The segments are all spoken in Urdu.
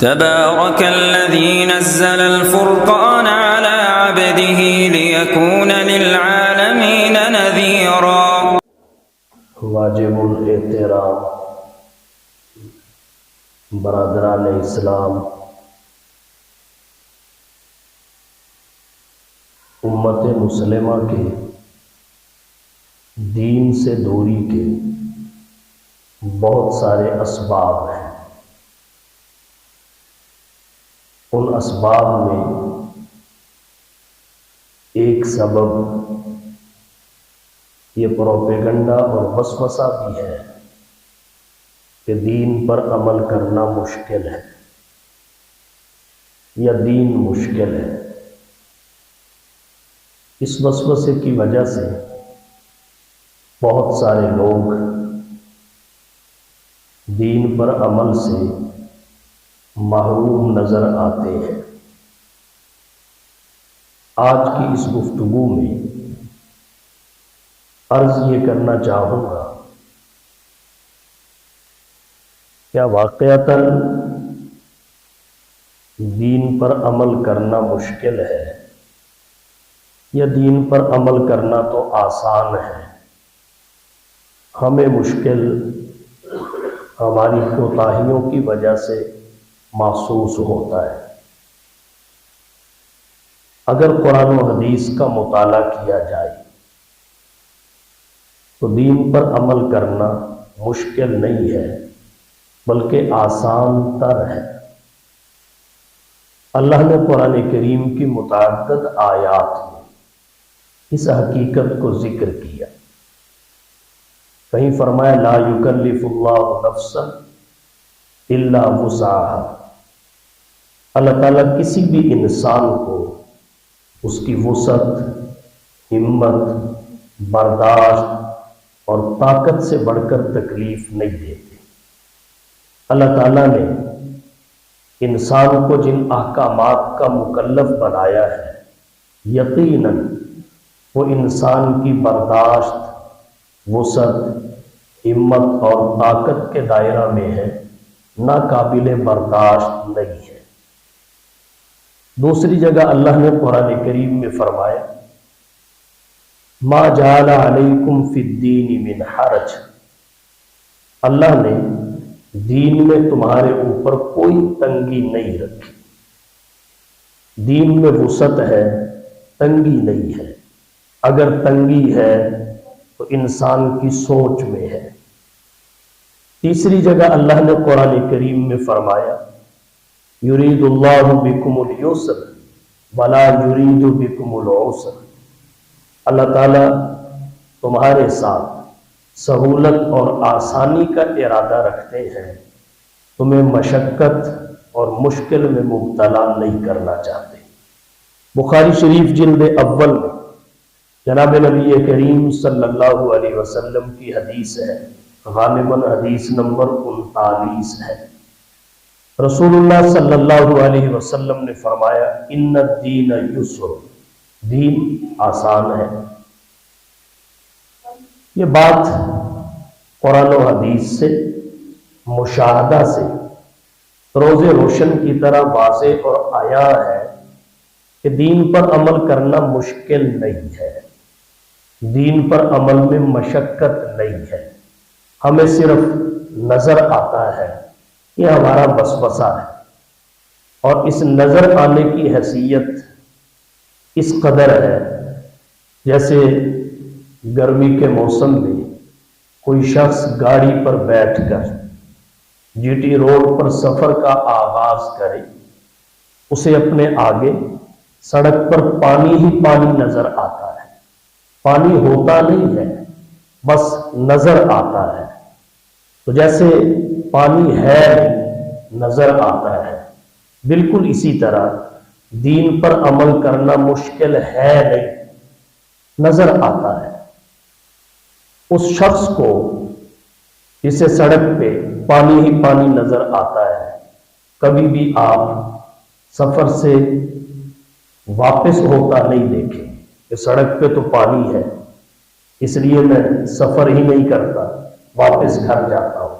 تبارك الذي نزل الفرقان على عبده ليكون للعالمين نذيرا. واجب الاحترام برادران اسلام، امت مسلمہ کے دین سے دوری کے بہت سارے اسباب ہیں. ان اسباب میں ایک سبب یہ پروپیگنڈا اور وسوسہ بھی ہے کہ دین پر عمل کرنا مشکل ہے یا دین مشکل ہے. اس وسوسے کی وجہ سے بہت سارے لوگ دین پر عمل سے محروم نظر آتے ہیں. آج کی اس گفتگو میں عرض یہ کرنا چاہوں گا، کیا واقعتاً دین پر عمل کرنا مشکل ہے یا دین پر عمل کرنا تو آسان ہے؟ ہمیں مشکل ہماری کوتاہیوں کی وجہ سے محسوس ہوتا ہے. اگر قرآن و حدیث کا مطالعہ کیا جائے تو دین پر عمل کرنا مشکل نہیں ہے بلکہ آسان تر ہے. اللہ نے قرآن کریم کی متعدد آیات میں اس حقیقت کو ذکر کیا. کہیں فرمایا لا یکلف اللہ نفسا الا وسعها. اللہ تعالیٰ کسی بھی انسان کو اس کی وسعت، ہمت، برداشت اور طاقت سے بڑھ کر تکلیف نہیں دیتے. اللہ تعالیٰ نے انسان کو جن احکامات کا مکلف بنایا ہے یقیناً وہ انسان کی برداشت، وسعت، ہمت اور طاقت کے دائرہ میں ہے، ناقابل برداشت نہیں ہے. دوسری جگہ اللہ نے قرآن کریم میں فرمایا ما جعل علیکم فی الدین من حرج. اللہ نے دین میں تمہارے اوپر کوئی تنگی نہیں رکھی. دین میں وسعت ہے، تنگی نہیں ہے. اگر تنگی ہے تو انسان کی سوچ میں ہے. تیسری جگہ اللہ نے قرآن کریم میں فرمایا یرید اللہ بکم اليسر ولا یرید بکم العسر. اللہ تعالیٰ تمہارے ساتھ سہولت اور آسانی کا ارادہ رکھتے ہیں، تمہیں مشقت اور مشکل میں مبتلا نہیں کرنا چاہتے. بخاری شریف جلد اول میں جناب نبی کریم صلی اللہ علیہ وسلم کی حدیث ہے، غالباً حدیث نمبر 39 ہے. رسول اللہ صلی اللہ علیہ وسلم نے فرمایا ان الدین یسر، دین آسان ہے. یہ بات قرآن و حدیث سے، مشاہدہ سے روز روشن کی طرح واضح اور آیا ہے کہ دین پر عمل کرنا مشکل نہیں ہے، دین پر عمل میں مشقت نہیں ہے. ہمیں صرف نظر آتا ہے، یہ ہمارا وسوسہ ہے، اور اس نظر آنے کی حیثیت اس قدر ہے جیسے گرمی کے موسم میں کوئی شخص گاڑی پر بیٹھ کر جی ٹی روڈ پر سفر کا آغاز کرے، اسے اپنے آگے سڑک پر پانی ہی پانی نظر آتا ہے. پانی ہوتا نہیں ہے، بس نظر آتا ہے. تو جیسے پانی ہے نظر آتا ہے، بالکل اسی طرح دین پر عمل کرنا مشکل ہے نہیں، نظر آتا ہے. اس شخص کو جسے سڑک پہ پانی ہی پانی نظر آتا ہے، کبھی بھی آپ سفر سے واپس ہوتا نہیں دیکھیں کہ سڑک پہ تو پانی ہے اس لیے میں سفر ہی نہیں کرتا، واپس گھر جاتا ہوں،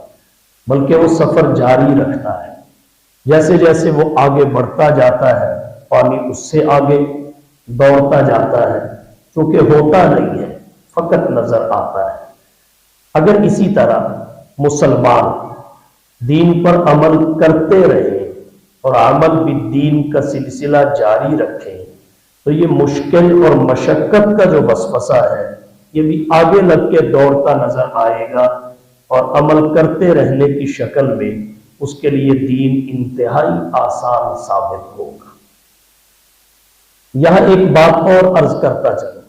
بلکہ وہ سفر جاری رکھتا ہے. جیسے جیسے وہ آگے بڑھتا جاتا ہے پانی اس سے آگے دوڑتا جاتا ہے، چونکہ ہوتا نہیں ہے، فقط نظر آتا ہے۔ اگر اسی طرح مسلمان دین پر عمل کرتے رہے اور عمل بالدین کا سلسلہ جاری رکھیں تو یہ مشکل اور مشقت کا جو وسوسہ ہے یہ بھی آگے لگ کے دوڑتا نظر آئے گا، اور عمل کرتے رہنے کی شکل میں اس کے لیے دین انتہائی آسان ثابت ہوگا۔ یہاں ایک بات اور عرض کرتا چلوں،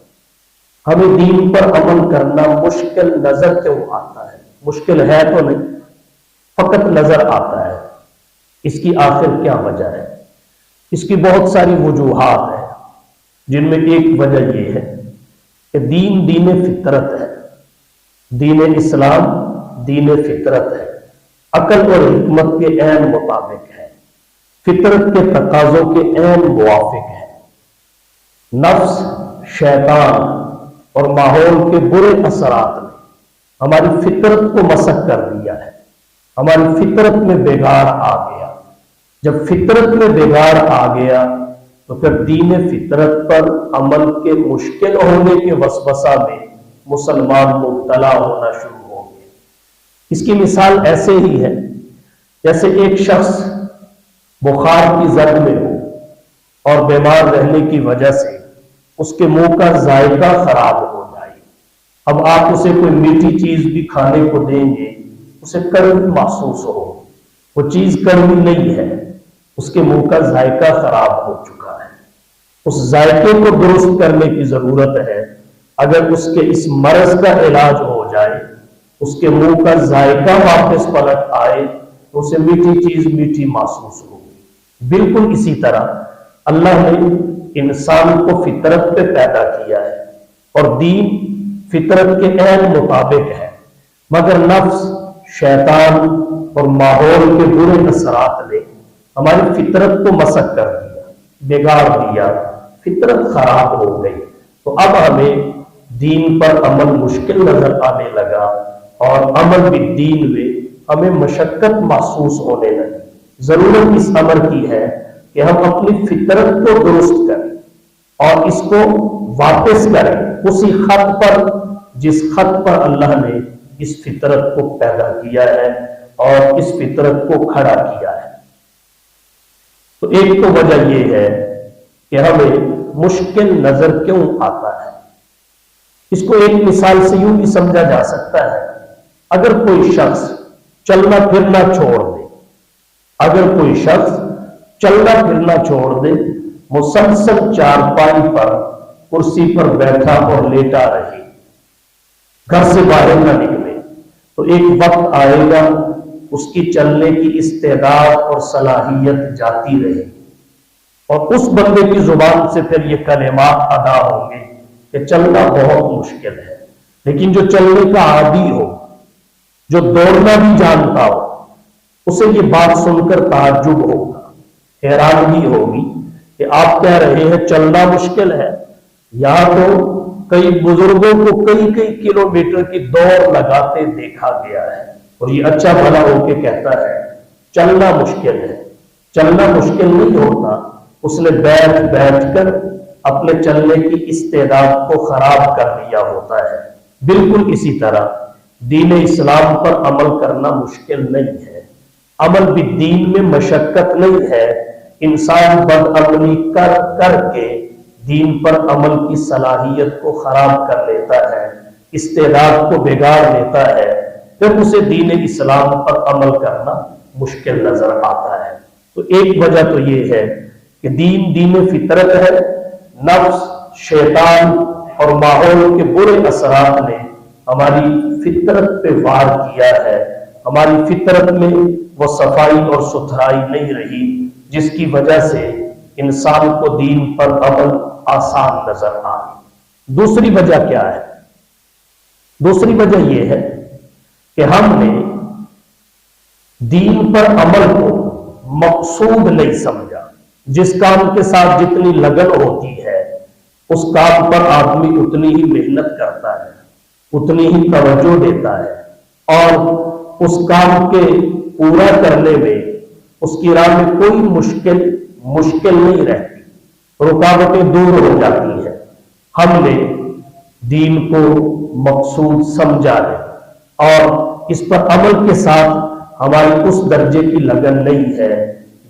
ہمیں دین پر عمل کرنا مشکل نظر کیوں آتا ہے؟ مشکل ہے تو نہیں، فقط نظر آتا ہے۔ اس کی آخر کیا وجہ ہے؟ اس کی بہت ساری وجوہات ہیں، جن میں ایک وجہ یہ ہے کہ دین فطرت ہے، دین اسلام دین فطرت ہے، عقل اور حکمت کے عین مطابق ہے، فطرت کے تقاضوں کے عین موافق ہے۔ نفس، شیطان اور ماحول کے برے اثرات نے ہماری فطرت کو مسخ کر دیا ہے، ہماری فطرت میں بگاڑ آ گیا۔ جب فطرت میں بگاڑ آ گیا تو پھر دین فطرت پر عمل کے مشکل ہونے کے وسوسہ میں مسلمان مبتلا ہونا شروع ہو گئے۔ اس کی مثال ایسے ہی ہے جیسے ایک شخص بخار کی زد میں ہو اور بیمار رہنے کی وجہ سے اس کے منہ کا ذائقہ خراب ہو جائے۔ اب آپ اسے کوئی میٹھی چیز بھی کھانے کو دیں گے، اسے کڑوی محسوس ہو، وہ چیز کڑوی نہیں ہے، اس کے منہ کا ذائقہ خراب ہو چکا ہے۔ اس ذائقے کو درست کرنے کی ضرورت ہے۔ اگر اس کے اس مرض کا علاج ہو جائے، اس کے منہ کا ذائقہ واپس پلٹ آئے تو اسے میٹھی چیز میٹھی محسوس ہوگی۔ بالکل اسی طرح اللہ نے انسان کو فطرت پہ پیدا کیا ہے اور دین فطرت کے عین مطابق ہے، مگر نفس، شیطان اور ماحول کے برے اثرات نے ہماری فطرت کو مسخ کر دیا، بگاڑ دیا، فطرت خراب ہو گئی۔ تو اب ہمیں دین پر عمل مشکل نظر آنے لگا اور عمل بالدین میں ہمیں مشقت محسوس ہونے لگی۔ ضرورت اس امر کی ہے کہ ہم اپنی فطرت کو درست کریں اور اس کو واپس کریں اسی خط پر جس خط پر اللہ نے اس فطرت کو پیدا کیا ہے اور اس فطرت کو کھڑا کیا ہے۔ تو ایک تو وجہ یہ ہے کہ ہمیں مشکل نظر کیوں آتا ہے۔ اس کو ایک مثال سے یوں بھی سمجھا جا سکتا ہے، اگر کوئی شخص چلنا پھرنا چھوڑ دے، اگر کوئی شخص چلنا پھرنا چھوڑ دے، مسلسل چارپائی پر کرسی پر بیٹھا اور لیٹا رہے، گھر سے باہر نہ نکلے، تو ایک وقت آئے گا اس کی چلنے کی استعداد اور صلاحیت جاتی رہے اور اس بندے کی زبان سے پھر یہ کلمات ادا ہوں گے کہ چلنا بہت مشکل ہے۔ لیکن جو چلنے کا عادی ہو، جو دوڑنا بھی جانتا ہو، اسے یہ بات سن کر تعجب ہوگا، حیرانگی ہوگی کہ آپ کہہ رہے ہیں چلنا مشکل ہے۔ یہاں تو کئی بزرگوں کو کئی کئی کلومیٹر کی دوڑ لگاتے دیکھا گیا ہے اور یہ اچھا بھلا ہو کے کہتا ہے چلنا مشکل ہے۔ چلنا مشکل نہیں ہوتا، اس نے بیٹھ بیٹھ کر اپنے چلنے کی استعداد کو خراب کر دیا ہوتا ہے۔ بالکل اسی طرح دین اسلام پر عمل کرنا مشکل نہیں ہے، عمل بالدین میں مشقت نہیں ہے۔ انسان بدعملی کر کر کے دین پر عمل کی صلاحیت کو خراب کر لیتا ہے، استعداد کو بگاڑ لیتا ہے، پھر اسے دین اسلام پر عمل کرنا مشکل نظر آتا ہے۔ تو ایک وجہ تو یہ ہے کہ دین فطرت ہے، نفس، شیطان اور ماحول کے برے اثرات نے ہماری فطرت پہ وار کیا ہے، ہماری فطرت میں وہ صفائی اور ستھرائی نہیں رہی جس کی وجہ سے انسان کو دین پر عمل آسان نظر آئی۔ دوسری وجہ کیا ہے؟ دوسری وجہ یہ ہے کہ ہم نے دین پر عمل کو مقصود نہیں سمجھا۔ جس کام کے ساتھ جتنی لگن ہوتی ہے اس کام پر آدمی اتنی ہی محنت کرتا ہے، اتنی ہی توجہ دیتا ہے اور اس کام کے پورا کرنے میں اس کی راہ میں کوئی مشکل نہیں رہتی، رکاوٹیں دور ہو جاتی ہیں۔ ہم نے دین کو مقصود سمجھا ہے اور اس پر عمل کے ساتھ ہماری اس درجے کی لگن نہیں ہے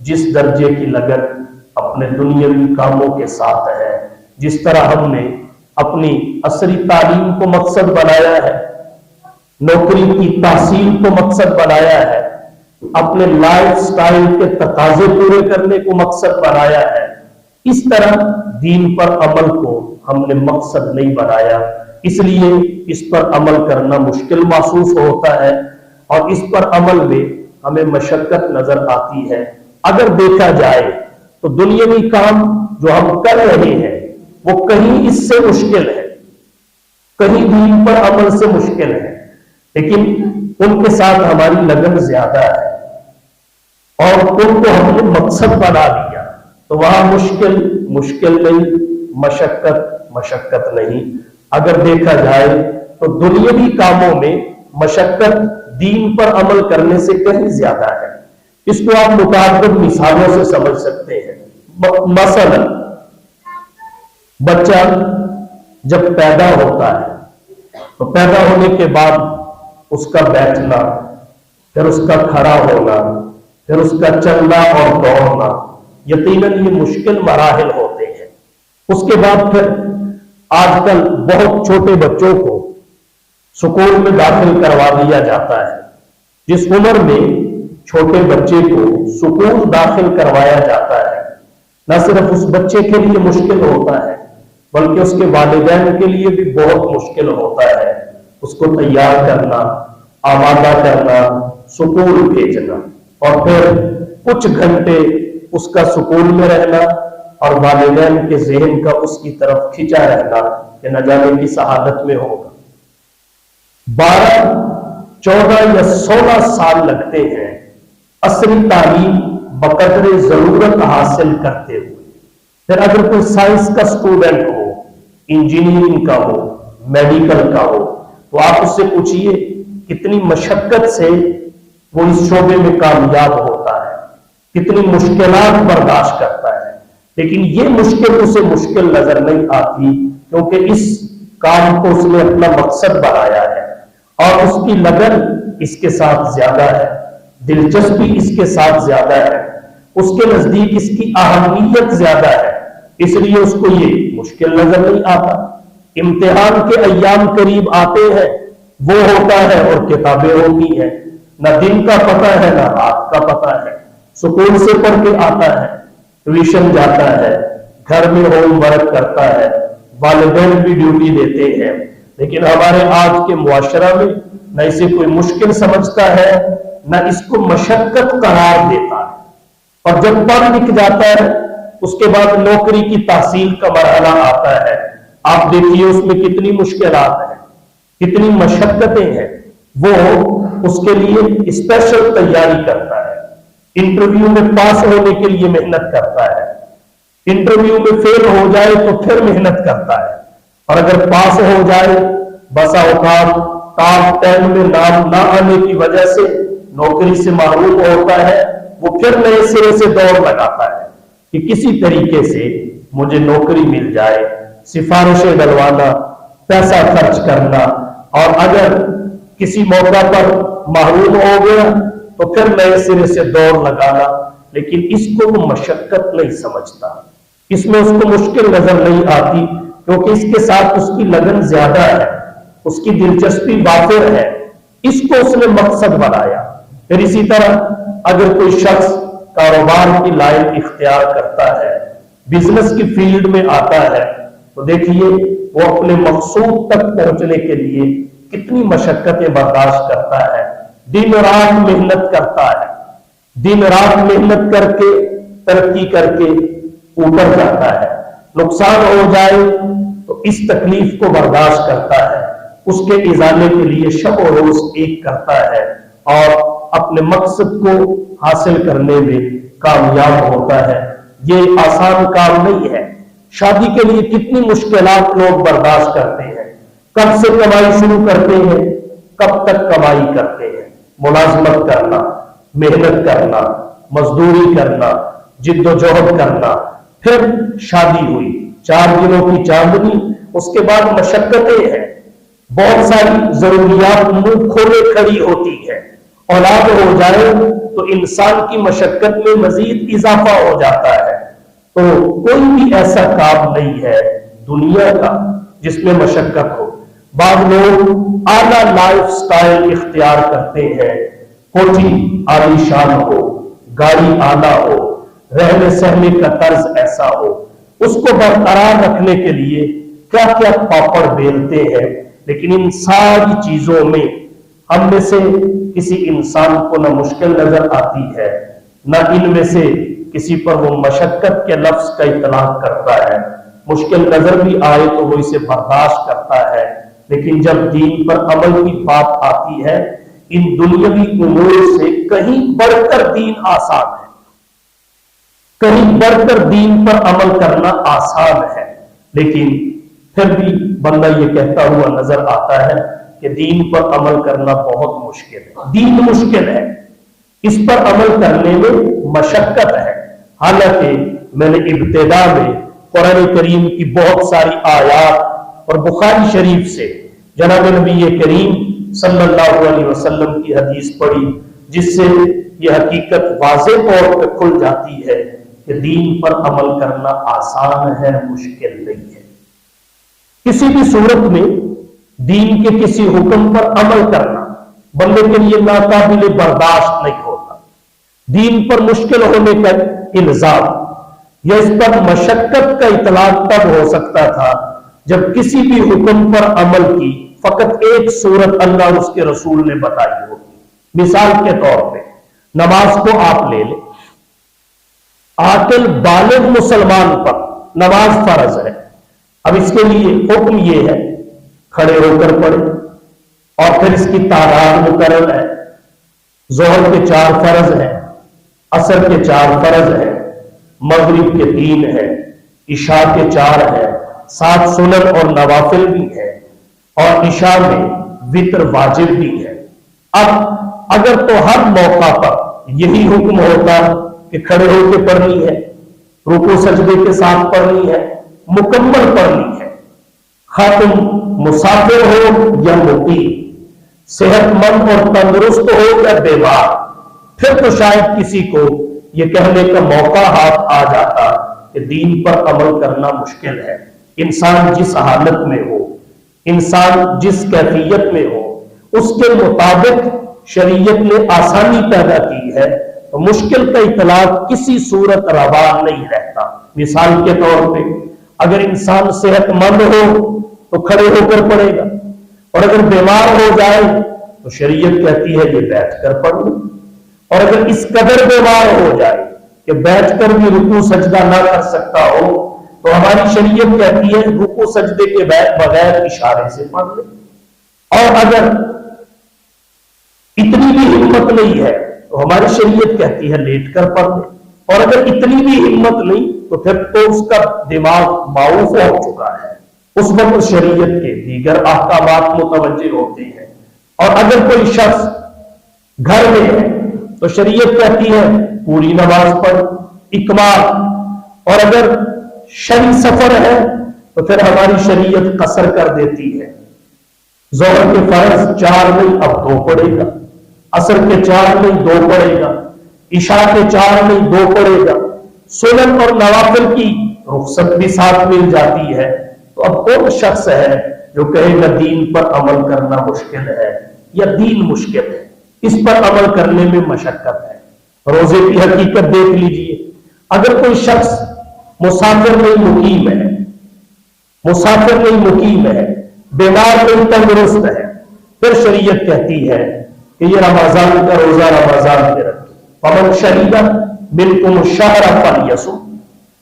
جس درجے کی لگن اپنے دنیاوی کاموں کے ساتھ ہے۔ جس طرح ہم نے اپنی عصری تعلیم کو مقصد بنایا ہے، نوکری کی تحصیل کو مقصد بنایا ہے، اپنے لائف سٹائل کے تقاضے پورے کرنے کو مقصد بنایا ہے، اس طرح دین پر عمل کو ہم نے مقصد نہیں بنایا، اس لیے اس پر عمل کرنا مشکل محسوس ہوتا ہے اور اس پر عمل میں ہمیں مشقت نظر آتی ہے۔ اگر دیکھا جائے تو دنیاوی کام جو ہم کر رہے ہیں وہ کہیں اس سے مشکل ہے، کہیں دین پر عمل سے مشکل ہے، لیکن ان کے ساتھ ہماری لگن زیادہ ہے اور ان کو ہم نے مقصد بنا لیا تو وہاں مشکل نہیں، مشقت نہیں۔ اگر دیکھا جائے تو دنیاوی کاموں میں مشقت دین پر عمل کرنے سے کہیں زیادہ ہے۔ اس کو آپ متعدد مثالوں سے سمجھ سکتے ہیں۔ مثلا بچہ جب پیدا ہوتا ہے تو پیدا ہونے کے بعد اس کا بیٹھنا، پھر اس کا کھڑا ہونا، پھر اس کا چلنا اور دوڑنا، یقیناً یہ مشکل مراحل ہوتے ہیں۔ اس کے بعد پھر آج کل بہت چھوٹے بچوں کو سکول میں داخل کروا دیا جاتا ہے۔ جس عمر میں چھوٹے بچے کو سکول داخل کروایا جاتا ہے، نہ صرف اس بچے کے لیے مشکل ہوتا ہے بلکہ اس کے والدین کے لیے بھی بہت مشکل ہوتا ہے اس کو تیار کرنا، آمادہ کرنا، سکول بھیجنا، اور پھر کچھ گھنٹے اس کا سکول میں رہنا اور والدین کے ذہن کا اس کی طرف کھینچا رہنا کہ نہ جانے کی سعادت میں ہوگا۔ 12، 14 یا 16 سال لگتے ہیں عصری تعلیم بقدر ضرورت حاصل کرتے ہوئے۔ پھر اگر کوئی سائنس کا اسٹوڈنٹ ہو، انجینئرنگ کا ہو، میڈیکل کا ہو، تو آپ اس سے پوچھئے کتنی مشقت سے وہ اس شعبے میں کامیاب ہوتا ہے، کتنی مشکلات برداشت کرتا ہے، لیکن یہ مشکل اسے مشکل نظر نہیں آتی کیونکہ اس کام کو اس نے اپنا مقصد بنایا ہے اور اس کی لگن اس کے ساتھ زیادہ ہے، دلچسپی اس کے ساتھ زیادہ ہے، اس کے نزدیک اس کی اہمیت زیادہ ہے، اس لیے اس کو یہ مشکل نظر نہیں آتا۔ امتحان کے ایام قریب آتے ہیں، وہ ہوتا ہے اور کتابیں ہوتی ہیں، نہ دن کا پتہ ہے نہ رات کا پتہ ہے، سکول سے پڑھ کے آتا ہے، ٹیوشن جاتا ہے، گھر میں ہوم ورک کرتا ہے، والدین بھی ڈیوٹی دیتے ہیں، لیکن ہمارے آج کے معاشرہ میں نہ اسے کوئی مشکل سمجھتا ہے نہ اس کو مشقت قرار دیتا ہے، اور جب پڑھ لکھ جاتا ہے اس کے بعد نوکری کی تحصیل کا مرحلہ آتا ہے، آپ دیکھیے اس میں کتنی مشکلات ہیں، کتنی مشقتیں ہیں، وہ اس کے لیے اسپیشل تیاری کرتا ہے، انٹرویو میں پاس ہونے کے لیے محنت کرتا ہے، انٹرویو میں فیل ہو جائے تو پھر محنت کرتا ہے، اور اگر پاس ہو جائے بسا اوقات ٹاپ 10 میں نام نہ آنے کی وجہ سے نوکری سے محروم ہوتا ہے، وہ پھر نئے سرے سے دوڑ لگاتا ہے کہ کسی طریقے سے مجھے نوکری مل جائے، سفارشیں ڈلوانا، پیسہ خرچ کرنا، اور اگر کسی موقع پر محروم ہو گیا تو پھر نئے سرے سے دوڑ لگانا، لیکن اس کو وہ مشقت نہیں سمجھتا، اس میں اس کو مشکل نظر نہیں آتی کیونکہ اس کے ساتھ اس کی لگن زیادہ ہے، اس کی دلچسپی وافر ہے، اس کو اس نے مقصد بنایا۔ پھر اسی طرح اگر کوئی شخص کاروبار کی لائن اختیار کرتا ہے، بزنس کی فیلڈ میں آتا ہے، تو دیکھیے وہ اپنے مقصود تک پہنچنے کے لیے کتنی مشقتیں برداشت کرتا ہے، دن رات محنت کرتا ہے، دن رات محنت کر کے ترقی کر کے اوپر جاتا ہے، نقصان ہو جائے تو اس تکلیف کو برداشت کرتا ہے، اس کے ازالے کے لیے شب و روز ایک کرتا ہے اور اپنے مقصد کو حاصل کرنے میں کامیاب ہوتا ہے۔ یہ آسان کام نہیں ہے۔ شادی کے لیے کتنی مشکلات لوگ برداشت کرتے ہیں، کب سے کمائی شروع کرتے ہیں، کب تک کمائی کرتے ہیں، ملازمت کرنا، محنت کرنا، مزدوری کرنا، جد و جہد کرنا، پھر شادی ہوئی، 4 دنوں کی چاندنی، اس کے بعد مشقتیں ہیں، بہت ساری ضروریات منہ کھولے کھڑی ہوتی ہے، اولاد ہو جائے تو انسان کی مشقت میں مزید اضافہ ہو جاتا ہے۔ تو کوئی بھی ایسا کام نہیں ہے دنیا کا جس میں مشقت ہو۔ بعض لوگ اعلیٰ لائف سٹائل اختیار کرتے ہیں، کوٹھی عالی شان ہو، گاڑی اعلیٰ ہو، رہنے سہنے کا طرز ایسا ہو، اس کو برقرار رکھنے کے لیے کیا کیا پاپڑ بیلتے ہیں، لیکن ان ساری چیزوں میں ہم میں سے کسی انسان کو نہ مشکل نظر آتی ہے، نہ ان میں سے کسی پر وہ مشقت کے لفظ کا اطلاق کرتا ہے۔ مشکل نظر بھی آئے تو وہ اسے برداشت کرتا ہے، لیکن جب دین پر عمل کی بات آتی ہے، ان دنیاوی امور سے کہیں بڑھ کر دین آسان ہے، کہیں بڑھ کر دین پر عمل کرنا آسان ہے، لیکن پھر بھی بندہ یہ کہتا ہوا نظر آتا ہے کہ دین پر عمل کرنا بہت مشکل ہے، دین مشکل ہے، اس پر عمل کرنے میں مشقت ہے۔ حالانکہ میں نے ابتدا میں قرآن کریم کی بہت ساری آیات اور بخاری شریف سے جناب نبی کریم صلی اللہ علیہ وسلم کی حدیث پڑھی، جس سے یہ حقیقت واضح طور پہ کھل جاتی ہے کہ دین پر عمل کرنا آسان ہے، مشکل نہیں ہے۔ کسی بھی صورت میں دین کے کسی حکم پر عمل کرنا بندے کے لیے ناقابل برداشت نہیں ہوتا۔ دین پر مشکل ہونے کا الزام یا اس پر مشقت کا اطلاق تب ہو سکتا تھا جب کسی بھی حکم پر عمل کی فقط ایک صورت اللہ اور اس کے رسول نے بتائی ہوگی۔ مثال کے طور پہ نماز کو آپ لے لیں، عاقل بالغ مسلمان پر نماز فرض ہے، اب اس کے لیے حکم یہ ہے کھڑے ہو کر پڑھے، اور پھر اس کی تعداد مقرر ہے، ظہر کے 4 فرض ہیں، عصر کے 4 فرض ہیں، مغرب کے 3 ہیں، عشاء کے 4 ہیں، 7 سنن اور نوافل بھی ہیں، اور عشاء میں وتر واجب بھی ہے۔ اب اگر تو ہر موقع پر یہی حکم ہوتا کہ کھڑے ہو کے پڑھنی ہے، رکوع سجدے کے ساتھ پڑھنی ہے، مکمل پڑھنی ہے، خاتم مسافر ہو یا مقیم، صحت مند اور تندرست ہو یا بیمار، پھر تو شاید کسی کو یہ کہنے کا موقع ہاتھ آ جاتا کہ دین پر عمل کرنا مشکل ہے۔ انسان جس حالت میں ہو، انسان جس کیفیت میں ہو، اس کے مطابق شریعت نے آسانی پیدا کی ہے، تو مشکل کا اطلاق کسی صورت روا نہیں رہتا۔ مثال کے طور پہ اگر انسان صحت مند ہو تو کھڑے ہو کر پڑھے گا، اور اگر بیمار ہو جائے تو شریعت کہتی ہے یہ بیٹھ کر پڑھ لو، اور اگر اس قدر بیمار ہو جائے کہ بیٹھ کر بھی رکوع سجدہ نہ کر سکتا ہو تو ہماری شریعت کہتی ہے رکوع سجدے کے بغیر اشارے سے پڑھ لے، اور اگر اتنی بھی ہمت نہیں ہے تو ہماری شریعت کہتی ہے لیٹ کر پڑھ لے، اور اگر اتنی بھی ہمت نہیں تو پھر تو اس کا دماغ معروف ہو چکا ہے، اس وقت شریعت کے دیگر احکامات متوجہ ہوتے ہیں۔ اور اگر کوئی شخص گھر میں ہے تو شریعت کہتی ہے پوری نماز پڑھ، اکمال، اور اگر شرعی سفر ہے تو پھر ہماری شریعت قصر کر دیتی ہے۔ ظہر کے فرض 4 نہیں اب 2 پڑھے گا، عصر کے 4 نہیں 2 پڑھے گا، عشاء کے 4 نہیں 2 پڑھے گا، سنن اور نوافل کی رخصت بھی ساتھ مل جاتی ہے۔ تو اب کون شخص ہے جو کہے گا دین پر عمل کرنا مشکل ہے یا دین مشکل ہے؟ اس پر عمل کرنے میں مشقت ہے۔ روزے کی حقیقت دیکھ لیجئے، اگر کوئی شخص مسافر نہیں مقیم ہے، مسافر نہیں مقیم ہے، بیمار نہیں تندرست ہے، پھر شریعت کہتی ہے کہ یہ رمضان کا روزہ رمضان میں رکھے، فمن شہد منکم الشہر فلیصم۔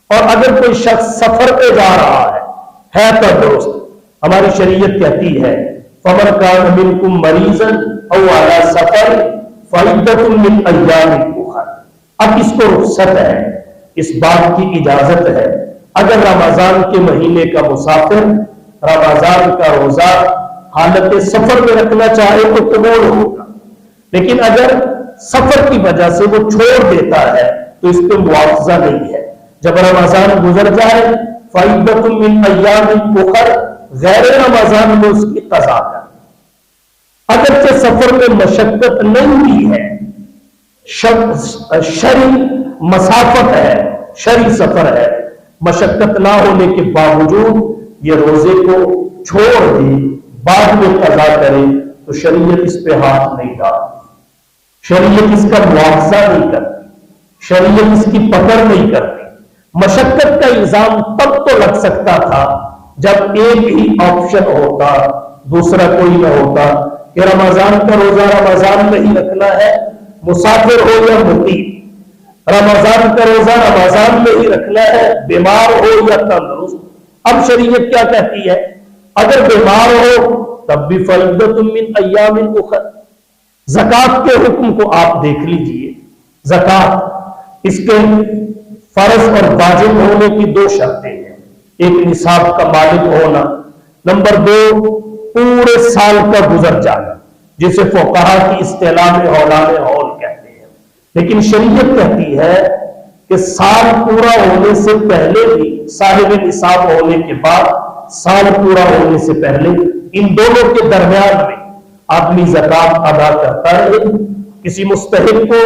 اور اگر کوئی شخص سفر پہ جا رہا ہے تندرست، ہماری شریعت کہتی ہے فمن کان منکم مریضا او علی سفر فعدۃ من ایام اخر۔ اب اس کو رخصت ہے، اس بات کی اجازت ہے، اگر رمضان کے مہینے کا مسافر رمضان کا روزہ حالت سفر میں رکھنا چاہے تو قبول ہوگا، لیکن اگر سفر کی وجہ سے وہ چھوڑ دیتا ہے تو اس پہ معاوضہ نہیں ہے. جب رمضان گزر جائے فعدۃ من ایام اخر، غیر رمضان میں اس کی قضا کر. اگرچہ سفر میں مشقت نہیں بھی ہے، شرعی مسافت ہے، شرعی سفر ہے، مشقت نہ ہونے کے باوجود یہ روزے کو چھوڑ دے بعد میں قضا کرے تو شریعت اس پہ ہاتھ نہیں ڈالتی، شریعت اس کا معاوضہ نہیں کرتی، شریعت اس کی پکڑ نہیں کرتی. مشقت کا الزام تب تو لگ سکتا تھا جب ایک ہی آپشن ہوتا، دوسرا کوئی نہ ہوتا کہ رمضان کا روزہ رمضان میں ہی رکھنا ہے، مسافر ہو یا مقیم. رمضان کا روزہ رمضان میں ہی رکھنا ہے، بیمار ہو یا تندرست. اب شریعت کیا کہتی ہے؟ اگر بیمار ہو تب بھی فعدۃ من ایام اخر. زکات کے حکم کو آپ دیکھ لیجئے. زکات، اس کے فرض اور واجب ہونے کی دو شرطیں ہیں. ایک نصاب کا مالک ہونا، نمبر دو پورے سال کا گزر جانا، جسے فقہا کی اصطلاح میں ہولان ہول کہتے ہیں. لیکن شریعت کہتی ہے کہ سال پورا ہونے سے پہلے بھی، صاحب نصاب ہونے کے بعد سال پورا ہونے سے پہلے، ان دونوں کے درمیان میں آدمی زکات ادا کرتا ہے. کسی مستحق کو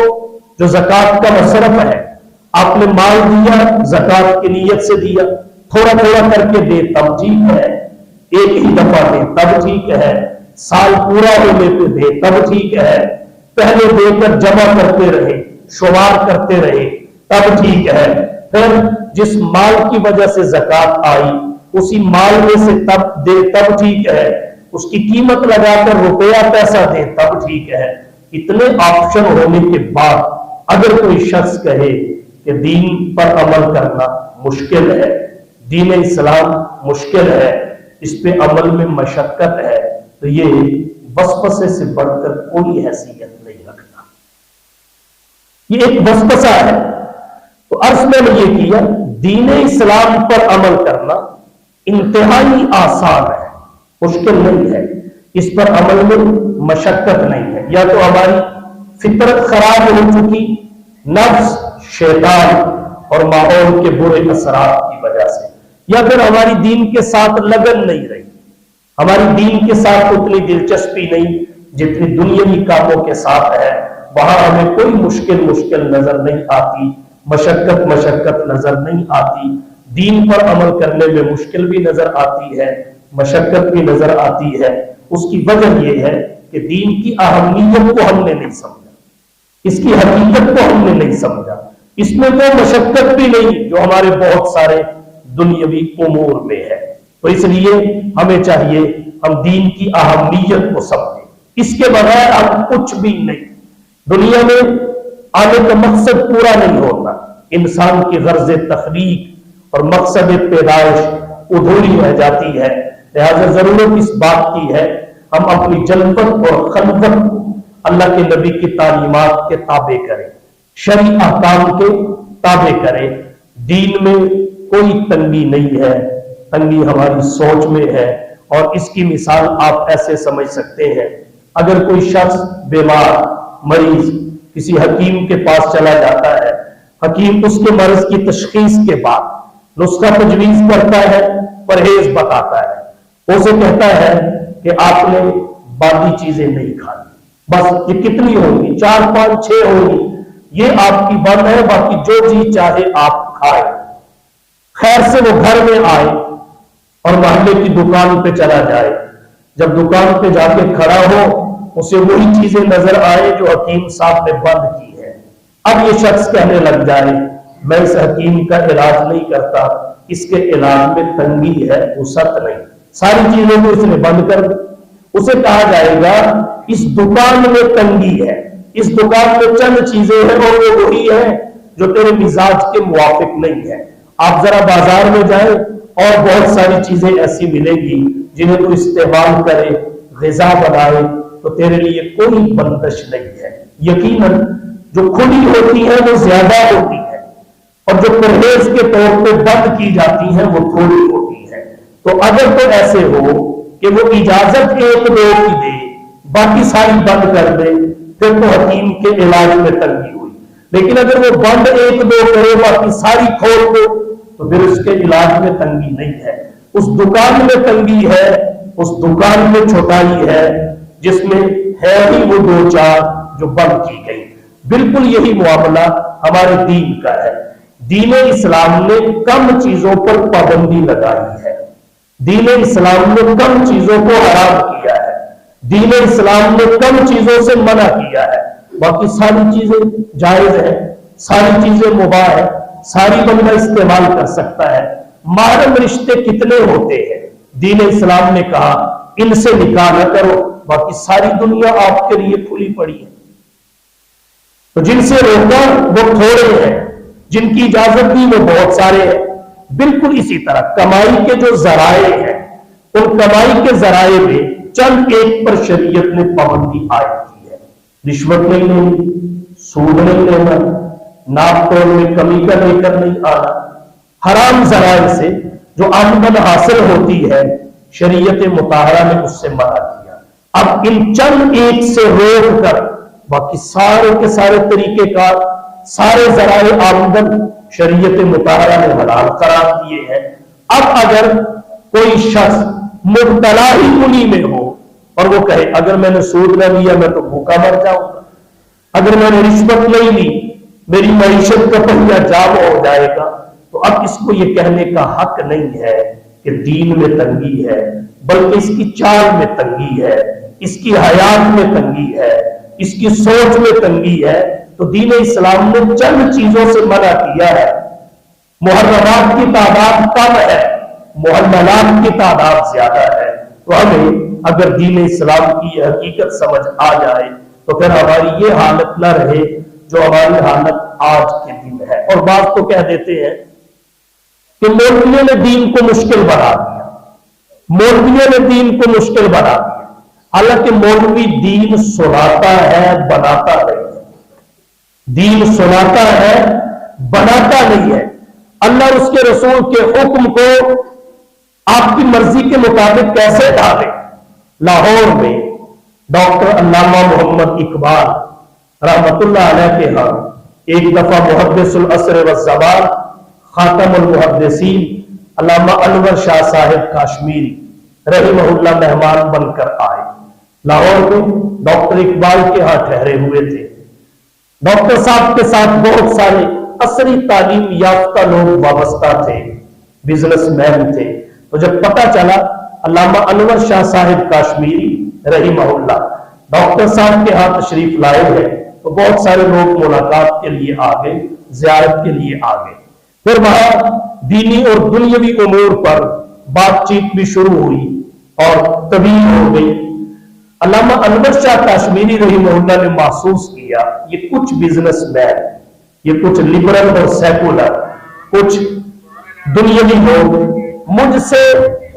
جو زکات کا مصرف ہے، آپ نے مال دیا، زکات کی نیت سے دیا، تھوڑا تھوڑا کر کے دے تب ٹھیک ہے، ایک ہی دفعہ دے تب ٹھیک ہے، سال پورا ہونے پہ دے تب ٹھیک ہے، پہلے دے کر جمع کرتے رہے، شمار کرتے رہے تب ٹھیک ہے. پھر جس مال کی وجہ سے زکات آئی اسی مال میں سے تب دے تب ٹھیک ہے، اس کی قیمت لگا کر روپیہ پیسہ دے تب ٹھیک ہے. اتنے آپشن ہونے کے بعد اگر کوئی شخص کہے کہ دین پر عمل کرنا مشکل ہے، دین اسلام مشکل ہے، اس پہ عمل میں مشقت ہے، تو یہ وسوسے سے بڑھ کر کوئی حیثیت نہیں رکھتا. یہ ایک وسوسہ ہے. تو عرض میں نے یہ کیا، دین اسلام پر عمل کرنا انتہائی آسان ہے، مشکل نہیں ہے. اس پر عمل میں مشقت نہیں ہے. یا تو ہماری فطرت خراب ہو چکی نفس، شیطان اور ماحول کے برے اثرات کی وجہ سے، یا پھر ہماری دین کے ساتھ لگن نہیں رہی، ہماری دین کے ساتھ اتنی دلچسپی نہیں جتنی دنیاوی کاموں کے ساتھ ہے. وہاں ہمیں کوئی مشکل نظر نہیں آتی، مشقت نظر نہیں آتی. دین پر عمل کرنے میں مشکل بھی نظر آتی ہے، مشقت بھی نظر آتی ہے. اس کی وجہ یہ ہے کہ دین کی اہمیت کو ہم نے نہیں سمجھا، اس کی حقیقت کو ہم نے نہیں سمجھا. اس میں تو مشقت بھی نہیں جو ہمارے بہت سارے دنیاوی امور میں ہے. تو اس لیے ہمیں چاہیے ہم دین کی اہمیت کو سمجھیں. اس کے بغیر ہم کچھ بھی نہیں. دنیا میں آنے کا مقصد پورا نہیں ہوتا، انسان کی غرض تخلیق اور مقصد پیدائش ادھوری رہ جاتی ہے. لہذا ضرورت اس بات کی ہے ہم اپنی جلوت اور خلوت کو اللہ کے نبی کی تعلیمات کے تابع کریں، شرعی احکام کے تابع کریں. دین میں کوئی تنگی نہیں ہے، تنگی ہماری سوچ میں ہے. اور اس کی مثال آپ ایسے سمجھ سکتے ہیں، اگر کوئی شخص بیمار مریض کسی حکیم کے پاس چلا جاتا ہے، حکیم اس کے مرض کی تشخیص کے بعد نسخہ تجویز کرتا ہے، پرہیز بتاتا ہے، اسے کہتا ہے کہ آپ نے باقی چیزیں نہیں کھانی، بس یہ کتنی ہوگی، 4 5 6 ہوگی، یہ آپ کی بند ہے، باقی جو جی چاہے آپ کھائیں. خیر سے وہ گھر میں آئے اور محلے کی دکان پہ چلا جائے. جب دکان پہ جا کے کھڑا ہو اسے وہی چیزیں نظر آئے جو حکیم صاحب نے بند کی ہے. اب یہ شخص کہنے لگ جائے میں اس حکیم کا علاج نہیں کرتا، اس کے علاج میں تنگی ہے، وسعت نہیں، ساری چیزیں تو اس نے بند کر دی. اسے کہا جائے گا اس دکان میں تنگی ہے، اس دکان میں چند چیزیں ہیں اور وہ وہی ہیں جو تیرے مزاج کے موافق نہیں ہے. آپ ذرا بازار میں جائیں اور بہت ساری چیزیں ایسی ملیں گی جنہیں تو استعمال کرے، غذا بنائے، تو تیرے لیے کوئی بندش نہیں ہے. یقیناً جو کھلی ہوتی ہے وہ زیادہ ہوتی ہے اور جو پرہیز کے طور پہ بند کی جاتی ہیں وہ تھوڑی ہوتی ہے. تو اگر تو ایسے ہو کہ وہ اجازت 1 2 کی دے، باقی ساری بند کر دے، پھر تو حکیم کے علاج میں تنگی ہوئی، لیکن اگر وہ بند ایک دو کرے باقی ساری کھول دو تو پھر اس کے علاج میں تنگی نہیں ہے، اس دکان میں تنگی ہے، اس دکان میں چھوٹائی ہے جس میں ہے ہی وہ دو چار جو بند کی گئی۔ بالکل یہی معاملہ ہمارے دین کا ہے۔ دین اسلام نے کم چیزوں پر پابندی لگائی ہے، دین اسلام نے کم چیزوں کو حرام کیا ہے، دین اسلام نے کم چیزوں سے منع کیا ہے، باقی ساری چیزیں جائز ہیں، ساری چیزیں مباح ہیں، ساری بندہ استعمال کر سکتا ہے۔ محرم رشتے کتنے ہوتے ہیں، دین اسلام نے کہا ان سے نکاح نہ کرو، باقی ساری دنیا آپ کے لیے کھلی پڑی ہے۔ تو جن سے روکا وہ تھوڑے ہیں، جن کی اجازت دی وہ بہت سارے ہیں۔ بالکل اسی طرح کمائی کے جو ذرائع ہیں، ان کمائی کے ذرائع میں چند ایک پر شریعت نے پابندی عائد کی ہے۔ رشوت نہیں لینی، سود نہیں لینا، ناپ توڑ میں کمی کا لے کر نہیں آنا، حرام ذرائع سے جو آمدن حاصل ہوتی ہے شریعت مطہرہ نے اس سے منع کیا۔ اب ان چند ایک سے روک کر باقی سارے کے سارے طریقے کار، سارے ذرائع آمدن شریعت مطہرہ نے حلال قرار دیے ہیں۔ اب اگر کوئی شخص مبتلا ہی انہی میں ہو اور وہ کہے اگر میں نے سود نہ لیا میں تو بھوکا مر جاؤں گا، اگر میں نے رشوت نہیں لی میری معیشت کا پہیہ جام ہو جائے گا، تو اب اس کو یہ کہنے کا حق نہیں ہے کہ دین میں تنگی ہے، بلکہ اس کی چال میں تنگی ہے، اس کی حیات میں تنگی ہے، اس کی سوچ میں تنگی ہے۔ تو دین اسلام نے چند چیزوں سے منع کیا ہے، محرمات کی تعداد کم ہے، محللات کی تعداد زیادہ ہے۔ تو ہمیں اگر دین اسلام کی یہ حقیقت سمجھ آ جائے تو پھر ہماری یہ حالت نہ رہے جو ہماری حالت آج کے دن ہے۔ اور بعض تو کہہ دیتے ہیں کہ مولویوں نے دین کو مشکل بنا دیا، مولویوں نے دین کو مشکل بنا دیا۔ حالانکہ مولوی دین سناتا ہے، بناتا نہیں ہے، دین سناتا ہے، بناتا نہیں ہے۔ اللہ اور اس کے رسول کے حکم کو آپ کی مرضی کے مطابق کیسے ڈالے؟ لاہور میں ڈاکٹر علامہ محمد اقبال رحمت اللہ علیہ کے ہاں ایک دفعہ محدث العصر والزمان خاتم المحدثین علامہ انور شاہ صاحب کاشمیری رحمہ اللہ مہمان بن کر آئے۔ لاہور میں ڈاکٹر اقبال کے ہاں ٹھہرے ہوئے تھے۔ ڈاکٹر صاحب کے ساتھ بہت سارے عصری تعلیم یافتہ لوگ وابستہ تھے، بزنس مین تھے۔ تو جب پتہ چلا علامہ انور شاہ صاحب کاشمیری رحمہ اللہ ڈاکٹر صاحب کے ہاں تشریف لائے ہیں تو بہت سارے لوگ ملاقات کے لیے آ گئے، زیارت کے لیے آ گئے۔ پھر وہاں دینی اور دنیاوی امور پر بات چیت بھی شروع ہوئی اور طویل ہو گئی۔ علامہ انور شاہ کاشمیری رحمہ اللہ نے محسوس کیا یہ کچھ بزنس مین، یہ کچھ لبرل اور سیکولر، کچھ دنیاوی لوگ مجھ سے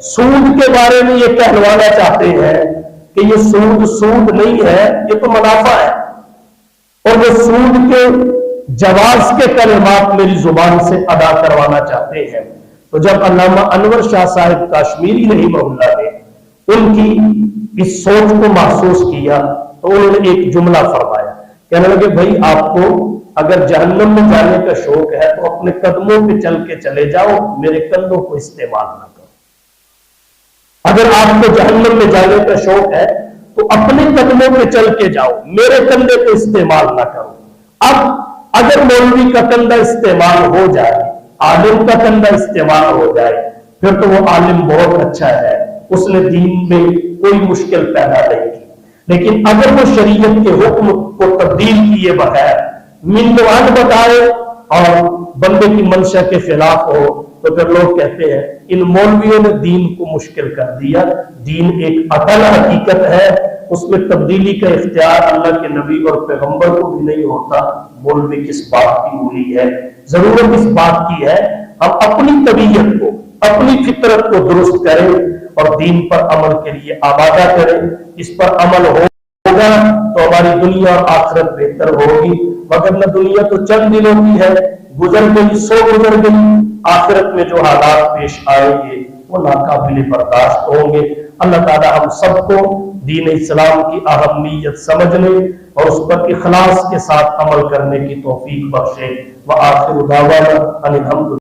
سود کے بارے میں یہ کہلوانا چاہتے ہیں کہ یہ سود نہیں ہے، یہ تو منافع ہے، اور وہ سود کے جواز کے کلمات میری زبان سے ادا کروانا چاہتے ہیں۔ تو جب علامہ انور شاہ صاحب کاشمیری رحمہ اللہ نے ان کی اس سوچ کو محسوس کیا تو انہوں نے ایک جملہ فرمایا، کہنے لگے بھائی آپ کو اگر جہنم میں جانے کا شوق ہے تو اپنے قدموں پہ چل کے چلے جاؤ، میرے کندھوں کو استعمال نہ کرو۔ اگر آپ کو جہنم میں جانے کا شوق ہے تو اپنے قدموں پہ چل کے جاؤ، میرے کندھے کو استعمال نہ کرو۔ اب اگر مولوی کا کندھا استعمال ہو جائے، عالم کا کندھا استعمال ہو جائے، پھر تو وہ عالم بہت اچھا ہے، اس نے دین میں کوئی مشکل پیدا نہیں کی۔ لیکن اگر وہ شریعت کے حکم کو تبدیل کیے بغیر منوان بتائے اور بندے کی منشا کے خلاف ہو تو پھر لوگ کہتے ہیں ان مولویوں نے دین کو مشکل کر دیا۔ دین ایک اٹل حقیقت ہے، اس میں تبدیلی کا اختیار اللہ کے نبی اور پیغمبر کو بھی نہیں ہوتا، مولوی کس بات کی ہوئی ہے؟ ضرورت اس بات کی ہے ہم اپنی طبیعت کو، اپنی فطرت کو درست کریں اور دین پر عمل کے لیے آمادہ کریں۔ اس پر عمل ہوگا تو ہماری دنیا اور آخرت بہتر ہوگی، مگر نہ دنیا تو چند دنوں کی ہے، گزر گئی سو گزر گئی، آخرت میں جو حالات پیش آئیں گے وہ ناقابل برداشت ہوں گے۔ اللہ تعالی ہم سب کو دین اسلام کی اہمیت سمجھنے، اور اس پر اخلاص کے ساتھ عمل کرنے کی توفیق بخشے۔ وآخر دعوانا ان الحمد